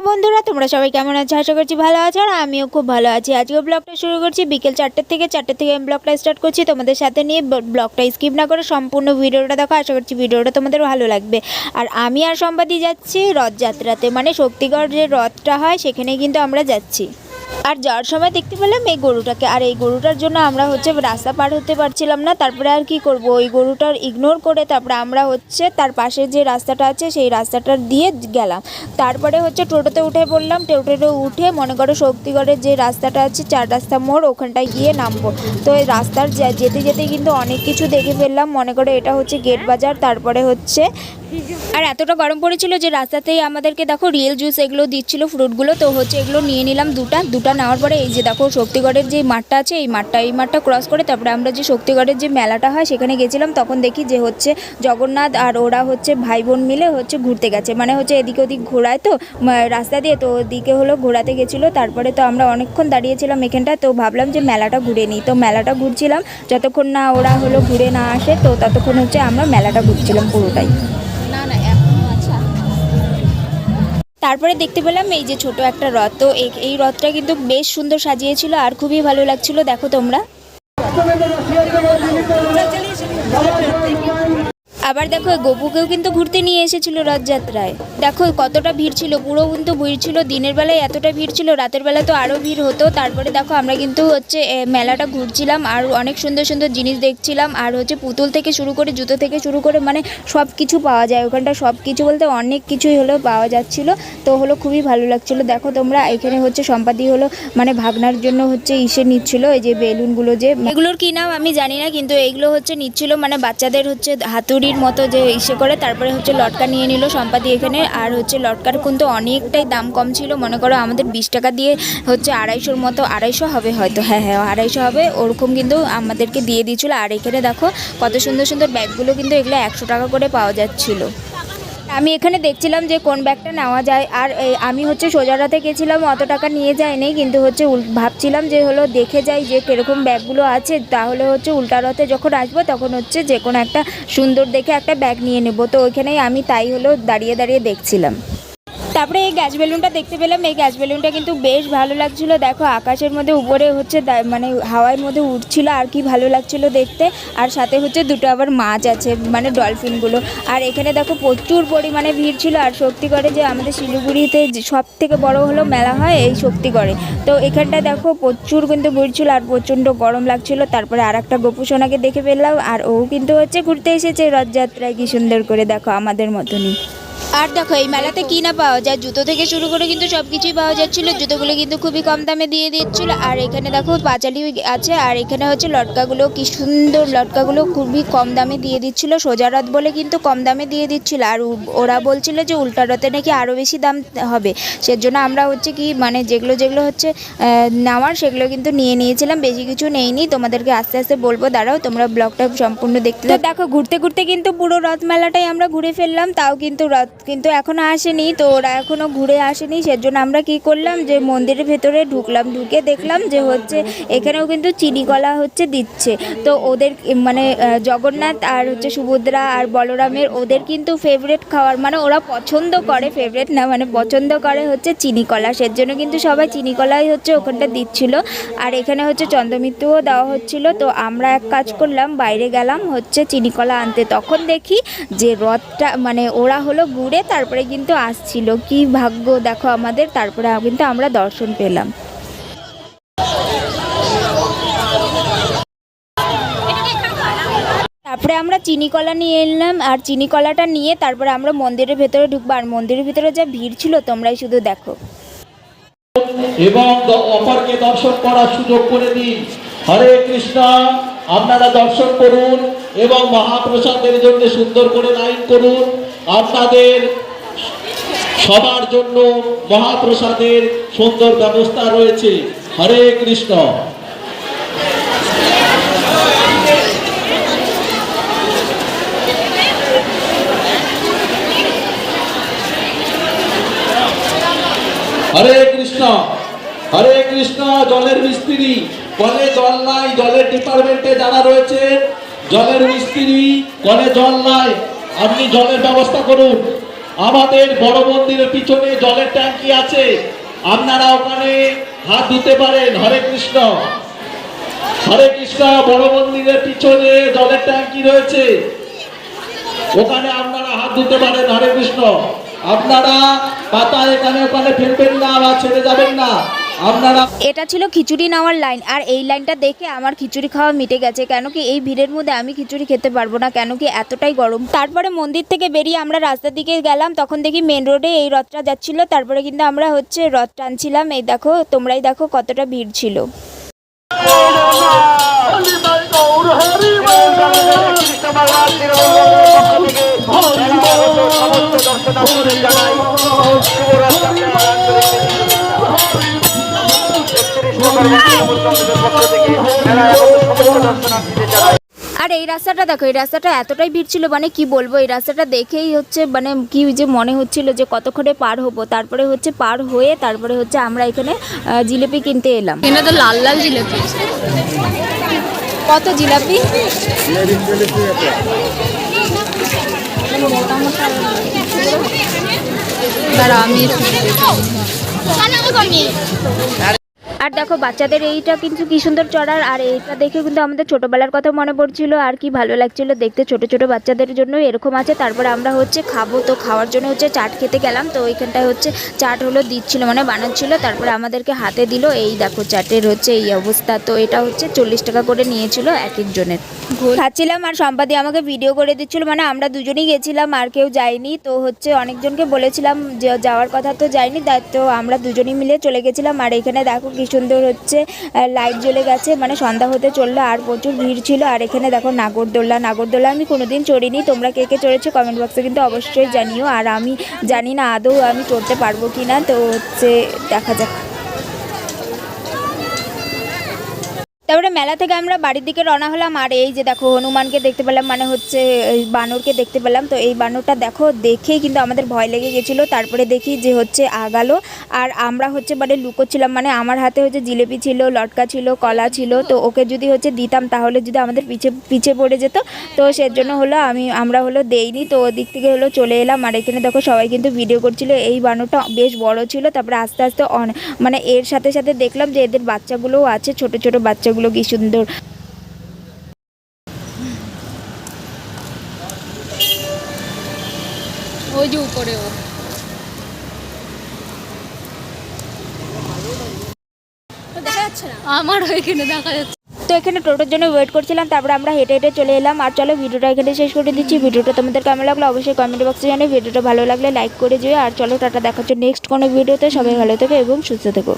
বন্ধুরা, তোমরা সবাই কেমন আছো? আশা করছি ভালো আছো। আর আমিও খুব ভালো আছি। আজকে ব্লগটা শুরু করছি বিকেল 4টা থেকে আমি ব্লগটা স্টার্ট করছি তোমাদের সাথে নিয়ে। ব্লগটা স্কিপ না করে সম্পূর্ণ ভিডিওটা দেখো। আশা করছি ভিডিওটা তোমাদের ভালো লাগবে। আর আমি আর সম্পাদি যাচ্ছি রথযাত্রাতে, মানে শক্তিগড় যে রথটা হয় সেখানে কিন্তু আমরা যাচ্ছি। আর যাওয়ার সময় দেখতে পেলাম এই গরুটাকে, আর এই গরুটার জন্য আমরা রাস্তা পার হতে পারছিলাম না। তারপরে আর কি করব, ওই গরুটার ইগনোর করে তারপরে আমরা তার পাশে যে রাস্তাটা আছে সেই রাস্তাটা দিয়ে গেলাম। তারপরে টোটোতে উঠে পড়লাম। টোটোতে উঠে মনে করো শক্তিগড়ের যে রাস্তাটা আছে 4 রাস্তা মোড়, ওখানটায় গিয়ে নামবো। তো এই রাস্তার যেতে যেতে কিন্তু অনেক কিছু দেখে ফেললাম। মনে করো এটা গেট বাজার। তারপরে আর এতটা গরম পড়েছিল যে রাস্তাতেই আমাদেরকে দেখো রিয়েল জুস এগুলো দিচ্ছিল, ফ্রুটগুলো। তো এগুলো নিয়ে নিলাম দুটা নেওয়ার পরে এই যে দেখো শক্তিগড়ের যে মাঠটা আছে এই মাঠটা ক্রস করে তারপরে আমরা যে শক্তিগড়ের যে মেলাটা হয় সেখানে গেছিলাম। তখন দেখি যে জগন্নাথ আর ওরা ভাই বোন মিলে ঘুরতে গেছে, মানে এদিকে ওদিক ঘোরায় তো রাস্তা দিয়ে, তো ওদিকে ঘোরাতে গেছিলো। তারপরে তো আমরা অনেকক্ষণ দাঁড়িয়েছিলাম এখানটায়। তো ভাবলাম যে মেলাটা ঘুরে নিই। তো মেলাটা ঘুরছিলাম, যতক্ষণ না ওরা ঘুরে না আসে তো ততক্ষণ আমরা মেলাটা ঘুরছিলাম পুরোটাই। তারপরে দেখতে পেলাম এই যে ছোট একটা রথ। তো এই রথটা কিন্তু বেশ সুন্দর সাজিয়েছিল আর খুবই ভালো লাগছিল, দেখো তোমরা। আবার দেখো গপুকেও কিন্তু ঘুরতে নিয়ে এসেছিল রথযাত্রায়। দেখো কতটা ভিড় ছিল, পুরো কিন্তু ভিড় ছিল। দিনের বেলায় এতটা ভিড় ছিল, রাতের বেলা তো আরও ভিড় হতো। তারপরে দেখো আমরা কিন্তু মেলাটা ঘুরছিলাম আর অনেক সুন্দর সুন্দর জিনিস দেখছিলাম। আর পুতুল থেকে শুরু করে জুতো থেকে শুরু করে মানে সব কিছু পাওয়া যায় ওখানটা। সব কিছু বলতে অনেক কিছুই পাওয়া যাচ্ছিলো। তো খুবই ভালো লাগছিলো। দেখো তোমরা এখানে সম্পাদি মানে ভাগনার জন্য ইসে নিচ্ছিল, এই যে বেলুনগুলো, যে এগুলোর কী নাম আমি জানি না, কিন্তু এইগুলো নিচ্ছিল মানে বাচ্চাদের হাতুড়ির মতো যে ইসে করে। তারপরে লটকা নিয়ে নিল সম্পাদি এখানে। আর লটকার কিন্তু অনেকটাই দাম কম ছিল। মনে করো আমাদের 20 টাকা দিয়ে 250-র মতো, 250 হবে হয়তো, হ্যাঁ 250 হবে ওরকম কিন্তু আমাদেরকে দিয়ে দিয়েছিলো। আর এখানে দেখো কত সুন্দর সুন্দর ব্যাগগুলো, কিন্তু এগুলো 100 টাকা করে পাওয়া যাচ্ছিলো। আমি এখানে দেখছিলাম যে কোন ব্যাগটা নেওয়া যায়। আর আমি সোজারাতে গেছিলাম, অত টাকা নিয়ে যাইনি, কিন্তু ভাবছিলাম যে দেখে যাই যে কীরকম ব্যাগগুলো আছে। তাহলে উল্টা রথে যখন আসবো তখন যে কোনো একটা সুন্দর দেখে একটা ব্যাগ নিয়ে নেব। তো ওইখানেই আমি তাই দাঁড়িয়ে দাঁড়িয়ে দেখছিলাম। তারপরে এই গ্যাস বেলুনটা দেখতে পেলাম। এই গ্যাস বেলুনটা কিন্তু বেশ ভালো লাগছিলো। দেখো আকাশের মধ্যে উপরে মানে হাওয়ার মধ্যে উঠছিল, আর কি ভালো লাগছিলো দেখতে। আর সাথে দুটো আবার মাছ আছে, মানে ডলফিনগুলো। আর এখানে দেখো প্রচুর পরিমাণে ভিড় ছিল। আর শক্তিগড়ে যে আমাদের শিলিগুড়িতে সব থেকে বড় মেলা হয় এই শক্তিগড়ে। তো এখানটা দেখো প্রচুর কিন্তু ভিড় ছিল আর প্রচণ্ড গরম লাগছিল। তারপরে আর একটা গোপুসোনাকে দেখে ফেললাম, আর ও কিন্তু ঘুরতে এসেছে রথযাত্রায়, কি সুন্দর করে, দেখো আমাদের মতনই। আর দেখো এই মেলাতে কি না পাওয়া যায়, জুতো থেকে শুরু করে কিন্তু সব কিছুই পাওয়া যাচ্ছিলো। জুতোগুলো কিন্তু খুবই কম দামে দিয়ে দিচ্ছিলো। আর এখানে দেখো পাঁচালি আছে, আর এখানে লটকাগুলো, কি সুন্দর লটকাগুলো খুবই কম দামে দিয়ে দিচ্ছিলো। সোজা রথ বলে কিন্তু কম দামে দিয়ে দিচ্ছিলো। আর ওরা বলছিল যে উল্টা রথে নাকি আরও বেশি দাম হবে। সেজন্য আমরা কি মানে যেগুলো নেওয়ার সেগুলো কিন্তু নিয়ে নিয়েছিলাম, বেশি কিছু নেইনি। তোমাদেরকে আস্তে আস্তে বলবো, দাঁড়াও তোমরা ব্লগটা সম্পূর্ণ দেখতে। তো দেখো ঘুরতে ঘুরতে কিন্তু পুরো রথ মেলাটাই আমরা ঘুরে ফেললাম। তাও কিন্তু রথ কিন্তু এখনও আসেনি, তো ওরা এখনও ঘুরে আসেনি। সেজন্য আমরা কি করলাম যে মন্দিরের ভেতরে ঢুকলাম। ঢুকে দেখলাম যে এখানেও কিন্তু চিনি কলা দিচ্ছে। তো ওদের মানে জগন্নাথ আর সুভদ্রা আর বলরামের ওদের কিন্তু ফেভারিট খাবার, মানে ওরা পছন্দ করে, ফেভারিট না মানে পছন্দ করে চিনি কলা। সেজন্য কিন্তু সবাই চিনি কলাই ওখানটা দিচ্ছিল। আর এখানে চন্দ্রমিত্রও দেওয়া হচ্ছিল। তো আমরা এক কাজ করলাম, বাইরে গেলাম চিনি কলা আনতে। তখন দেখি যে রথটা মানে ওরা ঘুরে তারপরে কিন্তু আসছিল। কি ভাগ্য দেখো আমাদের, তারপরে কিন্তু আমরা দর্শন পেলাম। তারপরে আমরা চিনি কলা নিয়ে এলাম, আর চিনি কলাটা নিয়ে তারপরে আমরা মন্দিরের ভেতরে ঢুকবো। আর মন্দিরের ভিতরে যা ভিড় ছিল তোমরাই শুধু দেখো। এবং অপরকে দর্শন করার সুযোগ করে দিন। হরে কৃষ্ণ, আপনারা দর্শন করুন এবং মহাপ্রসাদের জন্য সুন্দর করে লাইন করুন। আপনাদের সবার জন্য মহাপ্রসাদের সুন্দর ব্যবস্থা রয়েছে। হরে কৃষ্ণ। হরে কৃষ্ণ, হরে কৃষ্ণ। জলের মিস্ত্রি, কলে জল নাই, জলের ডিপার্টমেন্টে যারা রয়েছে, জলের মিস্ত্রি, কলে জল নাই, আপনি জলের ব্যবস্থা করুন। আমাদের বড় মন্দিরের পিছনে জলের ট্যাঙ্কি আছে, আপনারা ওখানে হাত ধুতে পারেন। হরে কৃষ্ণ, হরে কৃষ্ণ। বড় মন্দিরের পিছনে জলের ট্যাঙ্কি রয়েছে, ওখানে আপনারা হাত ধুতে পারেন। হরে কৃষ্ণ। আপনারা পাতা এখানে ওখানে ফেলবেন না বা ছেড়ে যাবেন না। আপনারা এটা ছিল খিচুড়ি নেওয়ার লাইন, আর এই লাইনটা দেখে আমার খিচুড়ি খাওয়া মিটে গেছে, কেন কি এই ভিড়ের মধ্যে আমি খিচুড়ি খেতে পারবো না, কেন কি এতটাই গরম। তারপরে মন্দির থেকে বেরিয়ে আমরা রাস্তার দিকে গেলাম, তখন দেখি মেন রোডে এই রথটা যাচ্ছিল, তারপরে কিন্তু আমরা রথ টানছিলাম। এই দেখো, তোমরাই দেখো কতটা ভিড় ছিল। আর এই রাস্তাটা দেখো, এই রাস্তাটা এতটাই ভিড় ছিল, মানে কি বলবো, এই রাস্তাটা দেখেই মানে কি যে মনে হচ্ছিল যে কতক্ষণে পার হবো। তারপরে পার হয়ে তারপরে আমরা এখানে জিলিপি কিনতে এলাম। এখানে তো লাল লাল জিলিপি। কত জিলাপি? দাঁড়া আমি আর দেখো বাচ্চাদের এইটা কিন্তু কি সুন্দর চড়ার, আর এইটা দেখে কিন্তু আমাদের ছোটবেলার কথা মনে পড়ছিল, আর কি ভালো লাগছিল দেখতে। ছোট ছোট বাচ্চাদের জন্য এরকম আছে। তারপরে আমরা খাবো, তো খাওয়ার জন্য চাট খেতে গেলাম। তো ওইখানটায় চাট দিচ্ছিল, মানে বানাচ্ছিল, তারপরে আমাদেরকে হাতে দিল। এই দেখো চাটের এই অবস্থা। তো এটা 40 টাকা করে নিয়েছিল এক একজনের। খাচ্ছিলাম আর সম্পাদি আমাকে ভিডিও করে দিচ্ছিল, মানে আমরা দুজনেই গেছিলাম আর কেউ যায়নি। তো অনেকজনকে বলেছিলাম যে যাওয়ার কথা, তো যায়নি, তাই তো আমরা দুজনেই মিলে চলে গেছিলাম। আর এখানে দেখো কি সুন্দর লাইট জ্বলে গেছে, মানে সন্ধ্যা হতে চললো, আর প্রচুর ভিড় ছিল। আর এখানে দেখো নাগরদোল্লা আমি কোনোদিন চড়িনি, তোমরা কে কে চড়েছো কমেন্ট বক্সে কিন্তু অবশ্যই জানিও। আর আমি জানি না আদৌ আমি চড়তে পারবো কি না, তো দেখা যাক। তারপরে মেলা থেকে আমরা বাড়ির দিকে রওনা হলাম। আর এই যে দেখো হনুমানকে দেখতে পেলাম, মানে বানরকে দেখতে পেলাম। তো এই বানরটা দেখো, দেখেই কিন্তু আমাদের ভয় লেগে গেছিলো। তারপরে দেখি যে আগালো, আর আমরা মানে লুকোচ্ছিলাম, মানে আমার হাতে জিলেপি ছিল, লটকা ছিল, কলা ছিল। তো ওকে যদি দিতাম তাহলে যদি আমাদের পিছে পড়ে যেত, তো সেজন্য আমরা দেইনি। তো ওদিক থেকে চলে এলাম। আর এখানে দেখো সবাই কিন্তু ভিডিও করছিল। এই বানরটা বেশ বড় ছিল। তারপরে আস্তে আস্তে মানে এর সাথে সাথে দেখলাম যে এদের বাচ্চাগুলোও আছে, ছোট ছোট বাচ্চাগুলো কি সুন্দর। ওই যে উপরে দেখা যাচ্ছে না, আমার এখানে দেখা যাচ্ছে। তো এখানে টোটোর জন্য ওয়েট করছিলাম, তারপরে আমরা হেঁটে হেঁটে চলে এলাম। আর চলো ভিডিওটা এখানে শেষ করে দিচ্ছি। ভিডিওটা তোমাদের কেমন লাগলো অবশ্যই কমেন্ট বক্সে জানিও। ভিডিওটা ভালো লাগলে লাইক করে দিও। আর চলো টাটা, দেখা হচ্ছে নেক্সট কোনো ভিডিওতে। সবাই ভালো থেকো এবং সুস্থ থেকো।